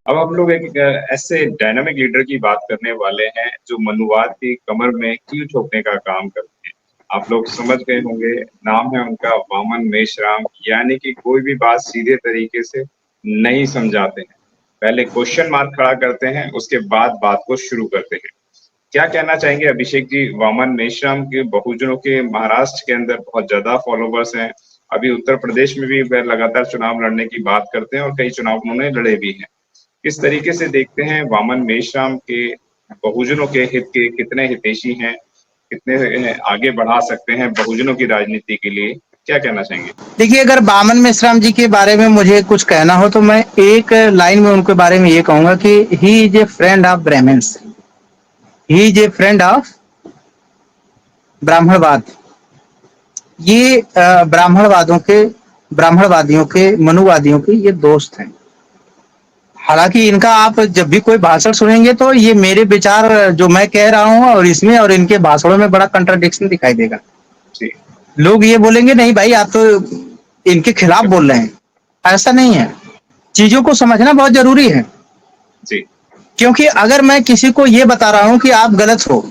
अब हम लोग एक ऐसे डायनामिक लीडर की बात करने वाले हैं जो मनुवाद की कमर में कील ठोकने का काम करते हैं। आप लोग समझ गए होंगे, नाम है उनका वामन मेश्राम। यानी कि कोई भी बात सीधे तरीके से नहीं समझाते हैं, पहले क्वेश्चन मार्क खड़ा करते हैं, उसके बाद बात को शुरू करते हैं। क्या कहना चाहेंगे अभिषेक जी, वामन मेश्राम के बहुजनों के महाराष्ट्र के अंदर बहुत ज्यादा फॉलोवर्स हैं। अभी उत्तर प्रदेश में भी वह लगातार चुनाव लड़ने की बात करते हैं और कई चुनाव उन्होंने लड़े भी हैं। किस तरीके से देखते हैं वामन मेश्राम के बहुजनों के हित के कितने हितैषी हैं, कितने आगे बढ़ा सकते हैं बहुजनों की राजनीति के लिए, क्या कहना चाहेंगे? देखिए, अगर वामन मेश्राम जी के बारे में मुझे कुछ कहना हो तो मैं एक लाइन में उनके बारे में ये कहूंगा कि he is a friend of Brahmins, he is a friend of ब्राह्मणवाद। ये ब्राह्मणवादियों के, मनुवादियों के ये दोस्त हैं। हालांकि इनका आप जब भी कोई भाषण सुनेंगे तो ये मेरे विचार जो मैं कह रहा हूँ और इसमें और इनके भाषणों में बड़ा कंट्राडिक्शन दिखाई देगा। जी। लोग ये बोलेंगे नहीं भाई आप तो इनके खिलाफ बोल रहे हैं। ऐसा नहीं है, चीजों को समझना बहुत जरूरी है। जी। क्योंकि अगर मैं किसी को ये बता रहा हूं कि आप गलत हो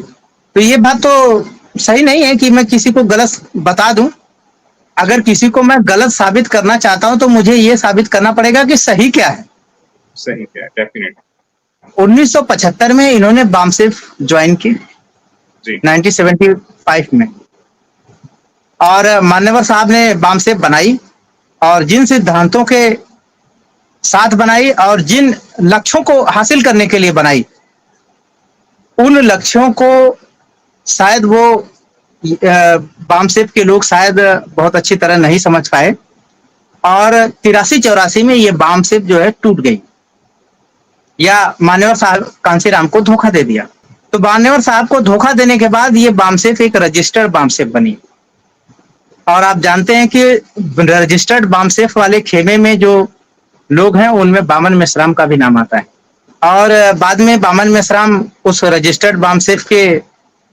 तो ये बात तो सही नहीं है कि मैं किसी को गलत बता दूं। अगर किसी को मैं गलत साबित करना चाहता हूं तो मुझे ये साबित करना पड़ेगा कि सही क्या है। सही क्या है, डेफिनेट। 1975 में इन्होंने बामसेफ ज्वाइन की, 1975 में, और मान्यवर साहब ने बामसेफ बनाई और जिन सिद्धांतों के साथ बनाई और जिन लक्ष्यों को हासिल करने के लिए बनाई, उन लक्ष्यों को शायद वो बामसेफ के लोग शायद बहुत अच्छी तरह नहीं समझ पाए और 83-84 में ये बामसेफ जो है टूट गई, या मान्यवर साहब कांसीराम को धोखा दे दिया। तो मान्यवर साहब को धोखा देने के बाद ये बामसेफ एक रजिस्टर्ड बामसेफ बनी। और आप जानते हैं कि रजिस्टर्ड बामसेफ वाले खेमे में जो लोग हैं उनमें वामन मेश्राम का भी नाम आता है। और बाद में वामन मेश्राम उस रजिस्टर्ड बामसेफ के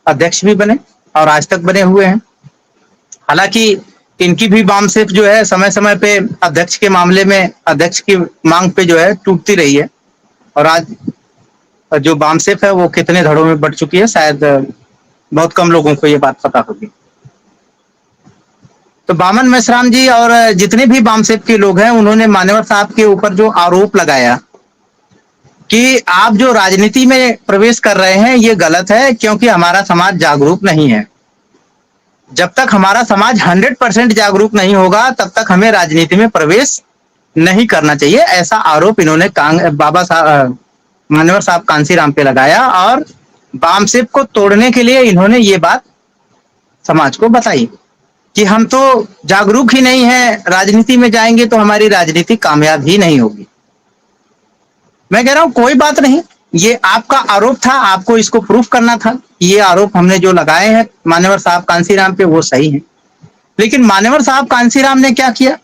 अध्यक्ष भी बने और आज तक बने हुए हैं। हालांकि इनकी भी बामसेफ जो है समय समय पे अध्यक्ष के मामले में, अध्यक्ष की मांग पे जो है टूटती रही है और आज जो बामसेफ है वो कितने धड़ों में बट चुकी है, शायद बहुत कम लोगों को ये बात पता होगी। तो वामन मेश्राम जी और जितने भी बामसेफ के लोग हैं उन्होंने मान्यवर साहब के ऊपर जो आरोप लगाया कि आप जो राजनीति में प्रवेश कर रहे हैं ये गलत है, क्योंकि हमारा समाज जागरूक नहीं है। जब तक हमारा समाज 100% जागरूक नहीं होगा तब तक हमें राजनीति में प्रवेश नहीं करना चाहिए। ऐसा आरोप इन्होंने मान्यवर साहब कांसीराम पे लगाया और बामसेफ को तोड़ने के लिए इन्होंने ये बात समाज को बताई कि हम तो जागरूक ही नहीं है, राजनीति में जाएंगे तो हमारी राजनीति कामयाब ही नहीं होगी। मैं कह रहा हूं कोई बात नहीं, ये आपका आरोप था, आपको इसको प्रूफ करना था। ये आरोप हमने जो लगाए हैं मान्यवर साहब कांसीराम पे वो सही है। लेकिन मान्यवर साहब कांसीराम ने क्या किया,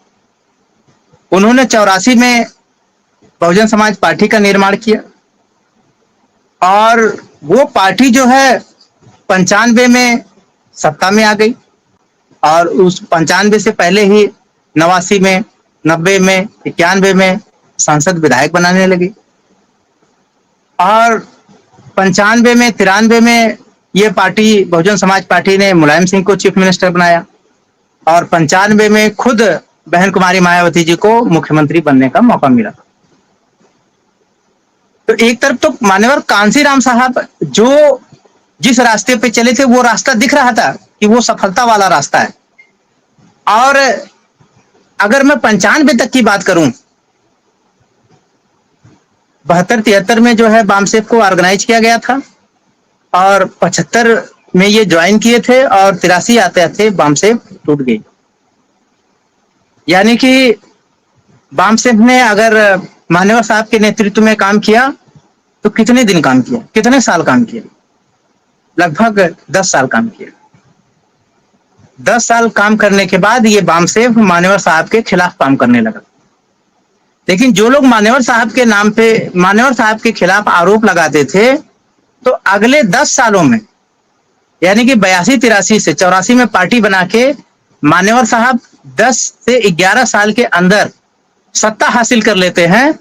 उन्होंने 84 में बहुजन समाज पार्टी का निर्माण किया और वो पार्टी जो है 95 में सत्ता में आ गई और उस 95 से पहले ही 89 में, 90 में, 91 में सांसद विधायक बनाने लगी और 95 में, 93 में ये पार्टी बहुजन समाज पार्टी ने मुलायम सिंह को चीफ मिनिस्टर बनाया और 95 में खुद बहन कुमारी मायावती जी को मुख्यमंत्री बनने का मौका मिला। तो एक तरफ तो मान्यवर कांसीराम साहब जो जिस रास्ते पे चले थे वो रास्ता दिख रहा था कि वो सफलता वाला रास्ता है। और अगर मैं 95 तक की बात करूं, 72-73 में जो है बामसेफ को ऑर्गेनाइज किया गया था और 75 में ये ज्वाइन किए थे और 83 आते आते बामसेफ टूट गई। यानी कि बामसेफ ने अगर मान्यवर साहब के नेतृत्व में काम किया तो कितने दिन काम किया, कितने साल काम किया, लगभग 10 साल काम किया। 10 साल काम करने के बाद ये बामसेफ मान्यवर साहब के खिलाफ काम करने लगा। लेकिन जो लोग मान्यवर साहब के नाम पे, मान्यवर साहब के खिलाफ आरोप लगाते थे, तो अगले 10 सालों में यानी कि 82-83 से 84 में पार्टी बना के मान्यवर साहब 10 से 11 साल के अंदर सत्ता हासिल कर लेते हैं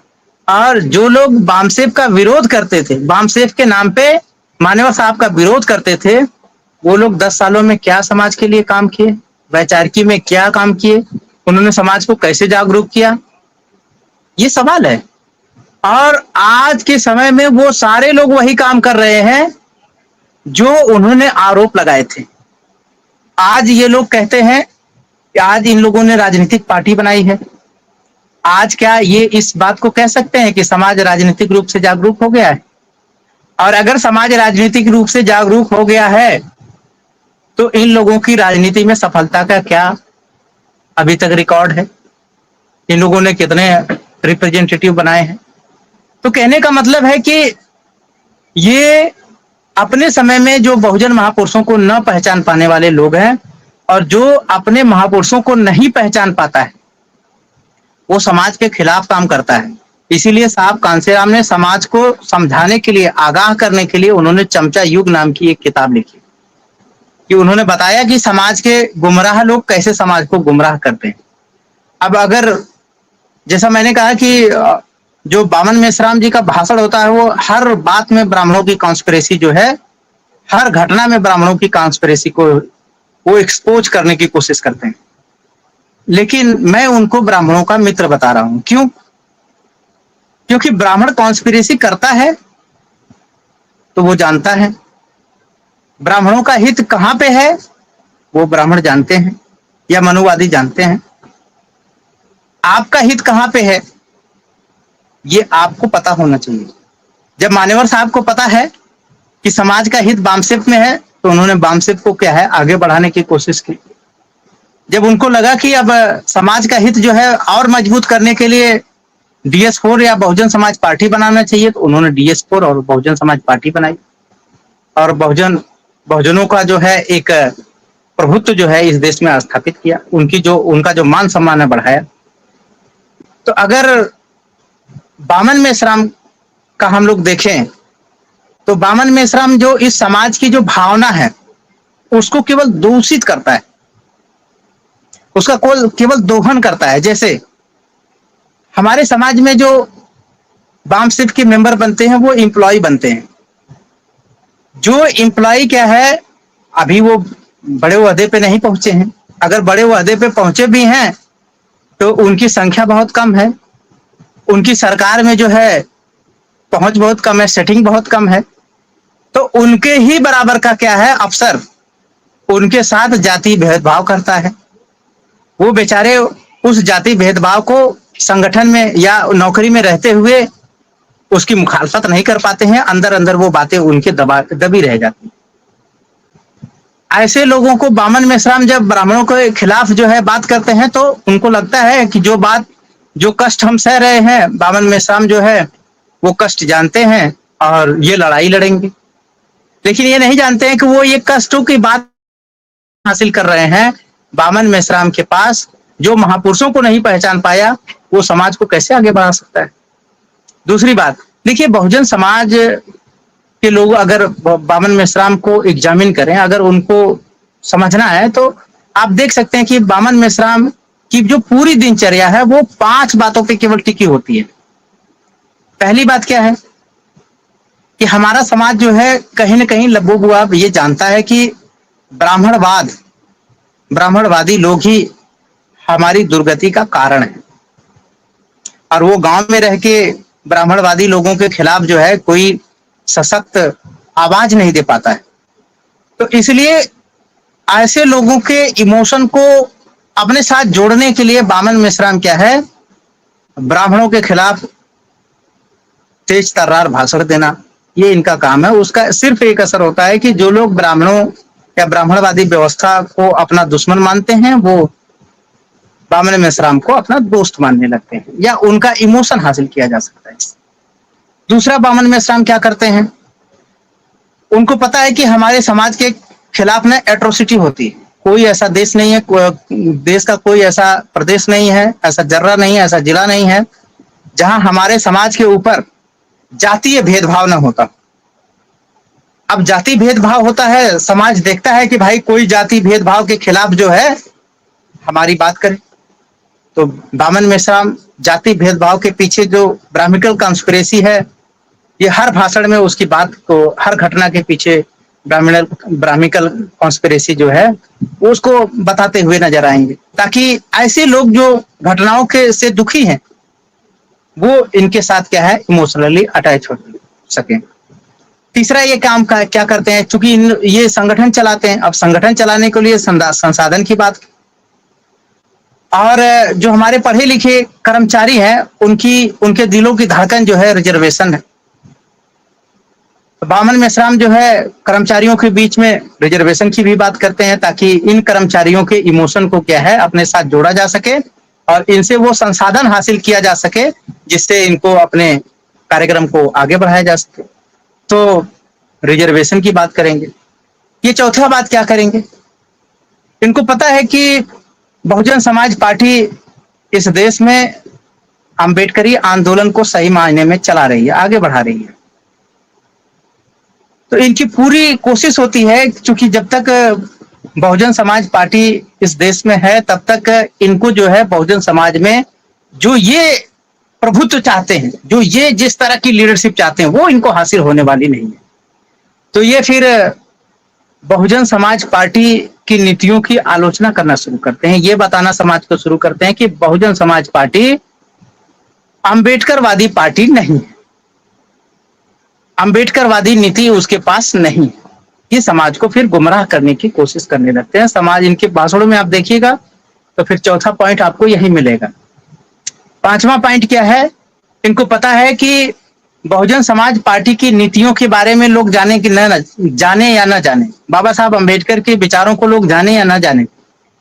और जो लोग बामसेफ का विरोध करते थे, बामसेफ के नाम पे मान्यवर साहब का विरोध करते थे, वो लोग 10 सालों में क्या समाज के लिए काम किए, वैचारिकी में क्या काम किए, उन्होंने समाज को कैसे जागरूक किया, ये सवाल है। और आज के समय में वो सारे लोग वही काम कर रहे हैं जो उन्होंने आरोप लगाए थे। आज ये लोग कहते हैं कि आज इन लोगों ने राजनीतिक पार्टी बनाई है। आज क्या ये इस बात को कह सकते हैं कि समाज राजनीतिक रूप से जागरूक हो गया है? और अगर समाज राजनीतिक रूप से जागरूक हो गया है तो इन लोगों की राजनीति में सफलता का क्या अभी तक रिकॉर्ड है? इन लोगों ने कितने रिप्रेजेंटेटिव बनाए हैं? तो कहने का मतलब है कि ये अपने समय में जो बहुजन महापुरुषों को न पहचान पाने वाले लोग हैं, और जो अपने महापुरुषों को नहीं पहचान पाता है वो समाज के खिलाफ काम करता है। इसीलिए साहब कांसेराम ने समाज को समझाने के लिए, आगाह करने के लिए उन्होंने चमचा युग नाम की एक किताब लिखी, कि उन्होंने बताया कि समाज के गुमराह लोग कैसे समाज को गुमराह करते हैं। अब अगर जैसा मैंने कहा कि जो बामन मेश्राम जी का भाषण होता है वो हर बात में ब्राह्मणों की कॉन्स्पिरेसी जो है, हर घटना में ब्राह्मणों की कॉन्स्पिरेसी को वो एक्सपोज करने की कोशिश करते हैं। लेकिन मैं उनको ब्राह्मणों का मित्र बता रहा हूं। क्यों? क्योंकि ब्राह्मण कॉन्स्पिरेसी करता है तो वो जानता है ब्राह्मणों का हित कहां पे है, वो ब्राह्मण जानते हैं या मनुवादी जानते हैं। आपका हित कहां पे है ये आपको पता होना चाहिए। जब मान्यवर साहब को पता है कि समाज का हित बामसेफ में है तो उन्होंने बामसेफ को क्या है आगे बढ़ाने की कोशिश की। जब उनको लगा कि अब समाज का हित जो है और मजबूत करने के लिए DS4 या बहुजन समाज पार्टी बनाना चाहिए तो उन्होंने DS4 और बहुजन समाज पार्टी बनाई, और बहुजनों का जो है एक प्रभुत्व जो है इस देश में स्थापित किया, उनका जो मान सम्मान है बढ़ाया। तो अगर बामन मेश्राम का हम लोग देखें तो बामन मेश्राम जो इस समाज की जो भावना है उसको केवल दूषित करता है, उसका केवल दोहन करता है। जैसे हमारे समाज में जो बामसेफ के मेंबर बनते हैं वो एम्प्लॉय बनते हैं। जो एम्प्लॉय क्या है, अभी वो बड़े ओहदे पे नहीं पहुंचे हैं। अगर बड़े ओहदे पे पहुंचे भी हैं तो उनकी संख्या बहुत कम है, उनकी सरकार में जो है पहुंच बहुत कम है, सेटिंग बहुत कम है। तो उनके ही बराबर का क्या है अफसर उनके साथ जाति भेदभाव करता है। वो बेचारे उस जाति भेदभाव को संगठन में या नौकरी में रहते हुए उसकी मुखालफत नहीं कर पाते हैं, अंदर अंदर वो बातें उनके दबी रह जाती। ऐसे लोगों को बामन मेश्राम जब ब्राह्मणों के खिलाफ जो है बात करते हैं तो उनको लगता है कि जो कष्ट हम सह रहे हैं, बामन मेश्राम जो है वो कष्ट जानते हैं और ये लड़ाई लड़ेंगे। लेकिन ये नहीं जानते हैं कि वो ये कष्टों की बात हासिल कर रहे हैं बामन मेश्राम के पास। जो महापुरुषों को नहीं पहचान पाया वो समाज को कैसे आगे बढ़ा सकता है? दूसरी बात देखिए, बहुजन समाज के लोग अगर बामन मेश्राम को एग्जामिन करें, अगर उनको समझना है तो आप देख सकते हैं कि बामन मेश्राम की जो पूरी दिनचर्या है वो 5 बातों पे केवल टिकी होती है। पहली बात क्या है कि हमारा समाज जो है कहीं ना कहीं लब्बो बुआ ये जानता है कि ब्राह्मणवादी लोग ही हमारी दुर्गति का कारण है, और वो गांव में रह के ब्राह्मणवादी लोगों के खिलाफ जो है कोई सशक्त आवाज नहीं दे पाता है। तो इसलिए ऐसे लोगों के इमोशन को अपने साथ जोड़ने के लिए बामन मेश्राम क्या है, ब्राह्मणों के खिलाफ तेज तर्रार भाषण देना, ये इनका काम है। उसका सिर्फ एक असर होता है कि जो लोग ब्राह्मणों या ब्राह्मणवादी व्यवस्था को अपना दुश्मन मानते हैं वो बामन मेश्राम को अपना दोस्त मानने लगते हैं, या उनका इमोशन हासिल किया जा सकता है। दूसरा, बामन मेश्राम क्या करते हैं, उनको पता है कि हमारे समाज के खिलाफ ना एट्रोसिटी होती है। कोई ऐसा देश नहीं है, देश का कोई ऐसा प्रदेश नहीं है, ऐसा जर्रा नहीं है, ऐसा जिला नहीं है जहां हमारे समाज के ऊपर जातीय भेदभाव न होता। अब जाति भेदभाव होता है, समाज देखता है कि भाई कोई जाति भेदभाव के खिलाफ जो है हमारी बात करे। तो बामन मेश्राम जाति भेदभाव के पीछे जो ब्राह्मिकल कॉन्स्पिरेसी है, ये हर भाषण में उसकी बात को, हर घटना के पीछे ब्राह्मिकल कॉन्स्पिरेसी जो है वो उसको बताते हुए नजर आएंगे, ताकि ऐसे लोग जो घटनाओं के से दुखी हैं वो इनके साथ क्या है, इमोशनली अटैच हो सके। तीसरा ये काम का क्या करते हैं, चूंकि ये संगठन चलाते हैं, अब संगठन चलाने के लिए संसाधन की बात, और जो हमारे पढ़े लिखे कर्मचारी हैं उनके दिलों की धड़कन जो है रिजर्वेशन है। बामन मेश्राम जो है कर्मचारियों के बीच में रिजर्वेशन की भी बात करते हैं, ताकि इन कर्मचारियों के इमोशन को क्या है अपने साथ जोड़ा जा सके और इनसे वो संसाधन हासिल किया जा सके जिससे इनको अपने कार्यक्रम को आगे बढ़ाया जा सके। तो रिजर्वेशन की बात करेंगे। ये चौथा बात क्या करेंगे, इनको पता है कि बहुजन समाज पार्टी इस देश में अंबेडकरी आंदोलन को सही मायने में चला रही है, आगे बढ़ा रही है। तो इनकी पूरी कोशिश होती है, क्योंकि जब तक बहुजन समाज पार्टी इस देश में है तब तक इनको जो है बहुजन समाज में जो ये प्रभुत्व चाहते हैं, जो ये जिस तरह की लीडरशिप चाहते हैं वो इनको हासिल होने वाली नहीं है। तो ये फिर बहुजन समाज पार्टी की नीतियों की आलोचना करना शुरू करते हैं, ये बताना समाज को शुरू करते हैं कि बहुजन समाज पार्टी अंबेडकरवादी पार्टी नहीं है, अंबेडकरवादी नीति उसके पास नहीं है। ये समाज को फिर गुमराह करने की कोशिश करने लगते हैं। समाज इनके भाषणों में आप देखिएगा तो फिर चौथा पॉइंट आपको यही मिलेगा। पांचवा पॉइंट क्या है, इनको पता है कि बहुजन समाज पार्टी की नीतियों के बारे में लोग जाने कि न जाने या न जाने, बाबा साहब अंबेडकर के विचारों को लोग जाने या न जाने,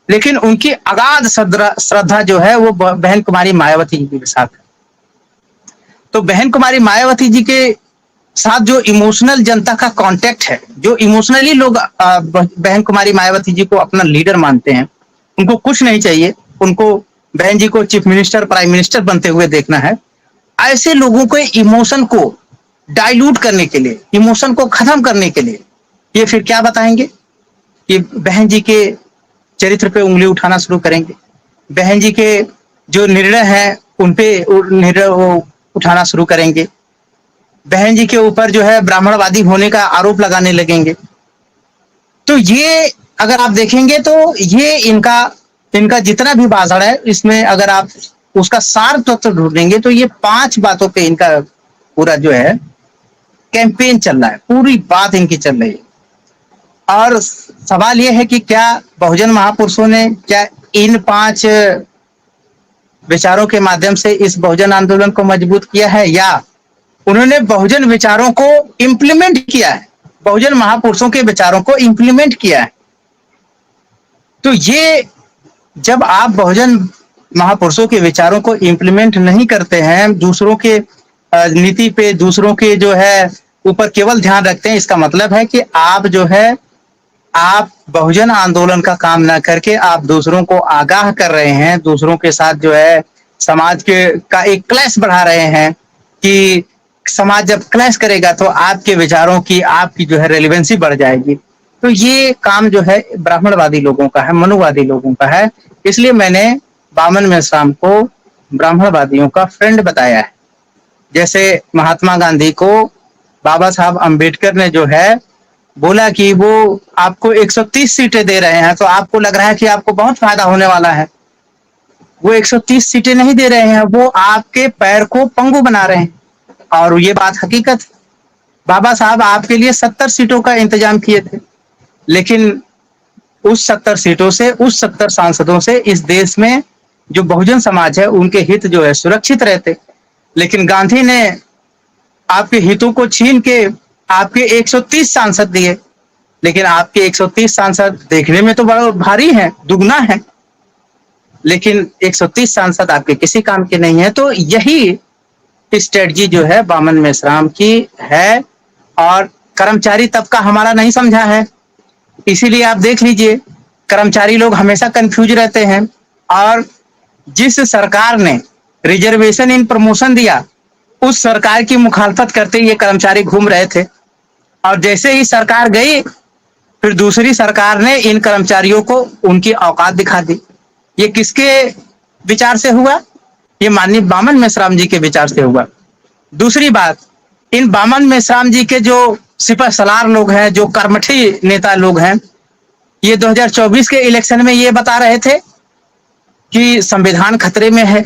लेकिन उनकी अगाध श्रद्धा जो है वो बहन कुमारी मायावती जी के साथ है। तो बहन कुमारी मायावती जी के साथ जो इमोशनल जनता का कांटेक्ट है, जो इमोशनली लोग बहन कुमारी मायावती जी को अपना लीडर मानते हैं, उनको कुछ नहीं चाहिए, उनको बहन जी को चीफ मिनिस्टर प्राइम मिनिस्टर बनते हुए देखना है। ऐसे लोगों के इमोशन को डाइल्यूट करने के लिए, इमोशन को खत्म करने के लिए ये फिर क्या बताएंगे कि बहन जी के चरित्र पे उंगली उठाना शुरू करेंगे, बहन जी के जो निर्णय है उन पे निर्णय उठाना शुरू करेंगे, बहन जी के ऊपर जो है ब्राह्मणवादी होने का आरोप लगाने लगेंगे। तो ये अगर आप देखेंगे तो ये इनका जितना भी भाषण है, इसमें अगर आप उसका सार तत्व ढूंढेंगे तो ये 5 बातों पे इनका पूरा जो है कैंपेन चल रहा है, पूरी बात इनकी चल रही है। और सवाल ये है कि क्या बहुजन महापुरुषों ने क्या इन 5 विचारों के माध्यम से इस बहुजन आंदोलन को मजबूत किया है, या उन्होंने बहुजन विचारों को इंप्लीमेंट किया है, बहुजन महापुरुषों के विचारों को इंप्लीमेंट किया है। तो ये जब आप बहुजन महापुरुषों के विचारों को इंप्लीमेंट नहीं करते हैं, दूसरों के नीति पे, दूसरों के जो है ऊपर केवल ध्यान रखते हैं, इसका मतलब है कि आप जो है आप बहुजन आंदोलन का काम ना करके आप दूसरों को आगाह कर रहे हैं, दूसरों के साथ जो है समाज का एक क्लैश बढ़ा रहे हैं कि समाज जब क्लैश करेगा तो आपके विचारों की, आपकी जो है रेलेवेंसी बढ़ जाएगी। तो ये काम जो है ब्राह्मणवादी लोगों का है, मनुवादी लोगों का है। इसलिए मैंने बामन मेश्राम को ब्राह्मणवादियों का फ्रेंड बताया है। जैसे महात्मा गांधी को बाबा साहब अंबेडकर ने जो है बोला कि वो आपको 130 सीटें दे रहे हैं, तो आपको लग रहा है कि आपको बहुत फायदा होने वाला है। वो 130 सीटें नहीं दे रहे हैं, वो आपके पैर को पंगु बना रहे हैं। और ये बात हकीकत, बाबा साहब आपके लिए 70 सीटों का इंतजाम किए थे, लेकिन उस 70 सीटों से, उस 70 सांसदों से इस देश में जो बहुजन समाज है उनके हित जो है सुरक्षित रहते। लेकिन गांधी ने आपके हितों को छीन के आपके 130 सांसद दिए, लेकिन आपके 130 सांसद देखने में तो बड़ा भारी हैं, दुगना है, लेकिन 130 सांसद आपके किसी काम के नहीं है। तो यही स्ट्रेटजी जो है बामन मेश्राम की है, और कर्मचारी तबका हमारा नहीं समझा है। इसीलिए आप देख लीजिए, कर्मचारी लोग हमेशा कंफ्यूज रहते हैं, और जिस सरकार ने रिजर्वेशन इन प्रमोशन दिया उस सरकार की मुखालफत करते ये कर्मचारी घूम रहे थे, और जैसे ही सरकार गई फिर दूसरी सरकार ने इन कर्मचारियों को उनकी औकात दिखा दी। ये किसके विचार से हुआ? ये माननीय वामन मेश्राम जी के विचार से हुआ। दूसरी बात, इन वामन मेश्राम जी के जो सिपह सलार लोग हैं, जो कर्मठी नेता लोग हैं, ये 2024 के इलेक्शन में ये बता रहे थे कि संविधान खतरे में है,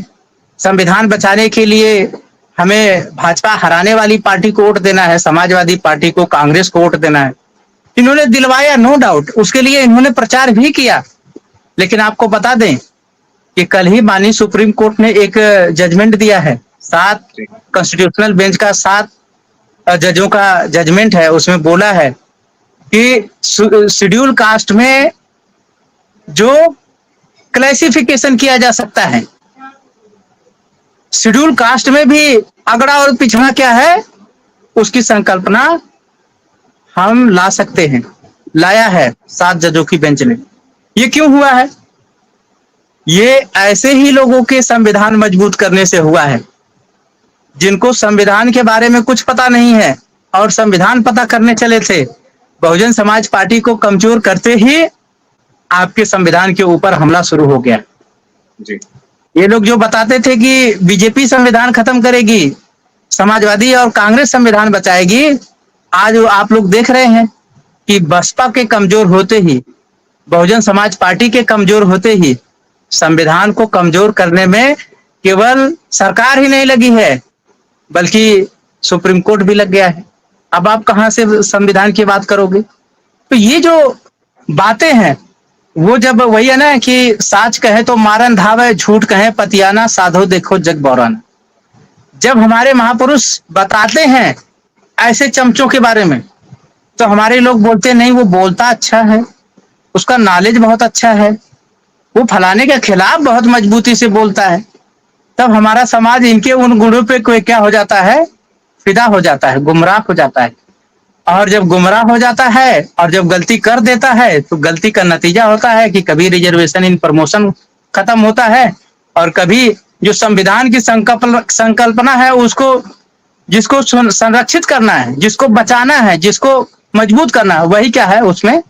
संविधान बचाने के लिए हमें भाजपा हराने वाली पार्टी को वोट देना है, समाजवादी पार्टी को, कांग्रेस को वोट देना है। इन्होंने दिलवाया, नो डाउट, उसके लिए इन्होंने प्रचार भी किया। लेकिन आपको बता दें कि कल ही माननीय सुप्रीम कोर्ट ने एक जजमेंट दिया है, 7 कॉन्स्टिट्यूशनल बेंच का 7 जजों का जजमेंट है, उसमें बोला है कि शेड्यूल कास्ट में जो क्लासिफिकेशन किया जा सकता है, शेड्यूल कास्ट में भी अगड़ा और पिछड़ा क्या है, उसकी संकल्पना हम ला सकते हैं, लाया है 7 जजों की बेंच ने। ये क्यों हुआ है? ये ऐसे ही लोगों के संविधान मजबूत करने से हुआ है, जिनको संविधान के बारे में कुछ पता नहीं है और संविधान पता करने चले थे। बहुजन समाज पार्टी को कमजोर करते ही आपके संविधान के ऊपर हमला शुरू हो गया। जी। ये लोग जो बताते थे कि बीजेपी संविधान खत्म करेगी, समाजवादी और कांग्रेस संविधान बचाएगी, आज आप लोग देख रहे हैं कि बसपा के कमजोर होते ही, बहुजन समाज पार्टी के कमजोर होते ही संविधान को कमजोर करने में केवल सरकार ही नहीं लगी है, बल्कि सुप्रीम कोर्ट भी लग गया है। अब आप कहां से संविधान की बात करोगे? तो ये जो बातें हैं, वो जब वही है ना कि साच कहे तो मारन धावे, झूठ कहे पतियाना, साधो देखो जग बौराना। जब हमारे महापुरुष बताते हैं ऐसे चमचों के बारे में, तो हमारे लोग बोलते नहीं, वो बोलता अच्छा है, उसका नॉलेज बहुत अच्छा है, वो फलाने के खिलाफ बहुत मजबूती से बोलता है। तब हमारा समाज इनके उन गुणों पे कोई क्या हो जाता है, फिदा हो जाता है, गुमराह हो जाता है। और जब गुमराह हो जाता है और जब गलती कर देता है, तो गलती का नतीजा होता है कि कभी रिजर्वेशन इन प्रमोशन खत्म होता है, और कभी जो संविधान की संकल्पना है, उसको जिसको संरक्षित करना है, जिसको बचाना है, जिसको मजबूत करना है, वही क्या है, उसमें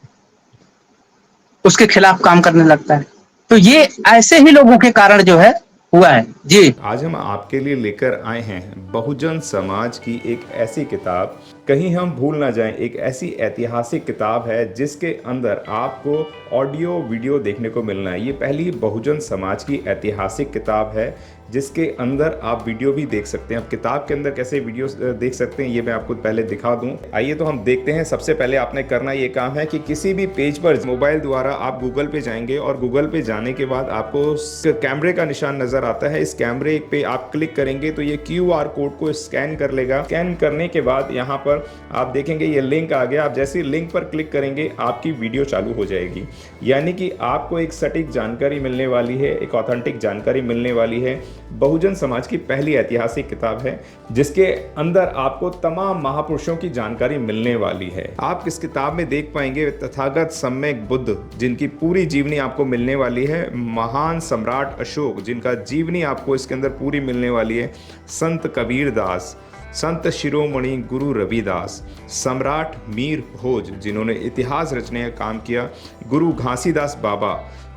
उसके खिलाफ काम करने लगता है। तो ये ऐसे ही लोगों के कारण जो है हुआ है। जी, आज हम आपके लिए लेकर आए हैं बहुजन समाज की एक ऐसी किताब, कहीं हम भूल ना जाएं, एक ऐसी ऐतिहासिक किताब है जिसके अंदर आपको ऑडियो वीडियो देखने को मिलना है। ये पहली बहुजन समाज की ऐतिहासिक किताब है जिसके अंदर आप वीडियो भी देख सकते हैं। अब किताब के अंदर कैसे वीडियो देख सकते हैं ये मैं आपको पहले दिखा दूं। आइए तो हम देखते हैं। सबसे पहले आपने करना ये काम है कि किसी भी पेज पर मोबाइल द्वारा आप गूगल पे जाएंगे, और गूगल पे जाने के बाद आपको कैमरे का निशान नजर आता है। इस कैमरे पे आप क्लिक करेंगे तो ये QR कोड को स्कैन कर लेगा। स्कैन करने के बाद यहाँ पर आप देखेंगे ये लिंक आ गया। आप जैसे लिंक पर क्लिक करेंगे आपकी वीडियो चालू हो जाएगी, यानी कि आपको एक सटीक जानकारी मिलने वाली है, एक ऑथेंटिक जानकारी मिलने वाली है। बहुजन समाज की पहली ऐतिहासिक किताब है जिसके अंदर आपको तमाम महापुरुषों की जानकारी मिलने वाली है। आप इस किताब में देख पाएंगे तथागत सम्यक बुद्ध, जिनकी पूरी जीवनी आपको मिलने वाली है। महान सम्राट अशोक, जिनका जीवनी आपको इसके अंदर पूरी मिलने वाली है। संत कबीर दास, संत शिरोमणि गुरु रविदास, सम्राट मीर भोज, जिन्होंने इतिहास रचने का काम किया। गुरु घासीदास बाबा,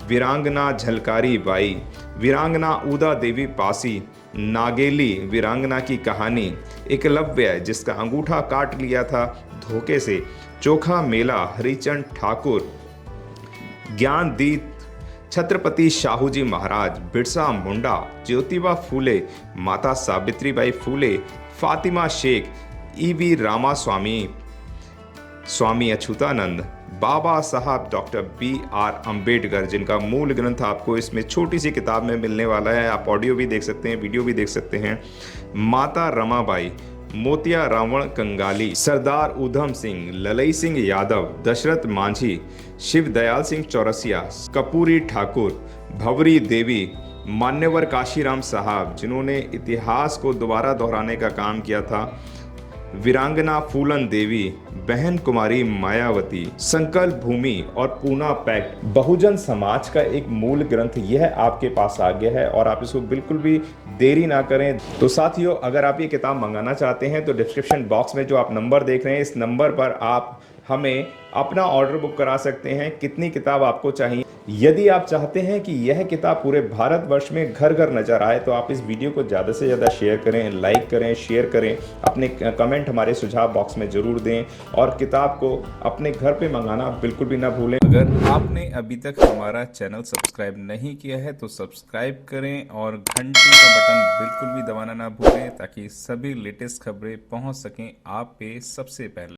वीरांगना झलकारी बाई, वीरांगना उदा देवी पासी, नागेली वीरांगना की कहानी, एकलव्य जिसका अंगूठा काट लिया था धोखे से, चोखा मेला हरिचंद ठाकुर, ज्ञानदीप छत्रपति शाहूजी महाराज, बिरसा मुंडा, ज्योतिबा फूले, माता सावित्रीबाई फूले, फातिमा शेख, EV रामास्वामी, स्वामी अच्युतानंद, बाबा साहब डॉक्टर BR अम्बेडकर, जिनका मूल ग्रंथ आपको इसमें छोटी सी किताब में मिलने वाला है। आप ऑडियो भी देख सकते हैं, वीडियो भी देख सकते हैं। माता रमाबाई, मोतिया रावण कंगाली, सरदार उधम सिंह, ललई सिंह यादव, दशरथ मांझी, शिव दयाल सिंह चौरसिया, कपूरी ठाकुर, भवरी देवी, मान्यवर काशीराम साहब, जिन्होंने इतिहास को दोबारा दोहराने का काम किया था, वीरांगना फूलन देवी, बहन कुमारी मायावती, संकल्प भूमि और पूना पैक्ट। बहुजन समाज का एक मूल ग्रंथ यह आपके पास आ गया है और आप इसको बिल्कुल भी देरी ना करें। तो साथियों, अगर आप ये किताब मंगाना चाहते हैं तो डिस्क्रिप्शन बॉक्स में जो आप नंबर देख रहे हैं, इस नंबर पर आप हमें अपना ऑर्डर बुक करा सकते हैं। कितनी किताब आपको चाहिए, यदि आप चाहते हैं कि यह किताब पूरे भारतवर्ष में घर घर नजर आए तो आप इस वीडियो को ज़्यादा से ज़्यादा शेयर करें, लाइक करें, शेयर करें, अपने कमेंट हमारे सुझाव बॉक्स में ज़रूर दें और किताब को अपने घर पे मंगाना बिल्कुल भी ना भूलें। अगर आपने अभी तक हमारा चैनल सब्सक्राइब नहीं किया है तो सब्सक्राइब करें और घंटी का बटन बिल्कुल भी दबाना ना भूलें ताकि सभी लेटेस्ट खबरें पहुंच सकें आप पे सबसे पहले।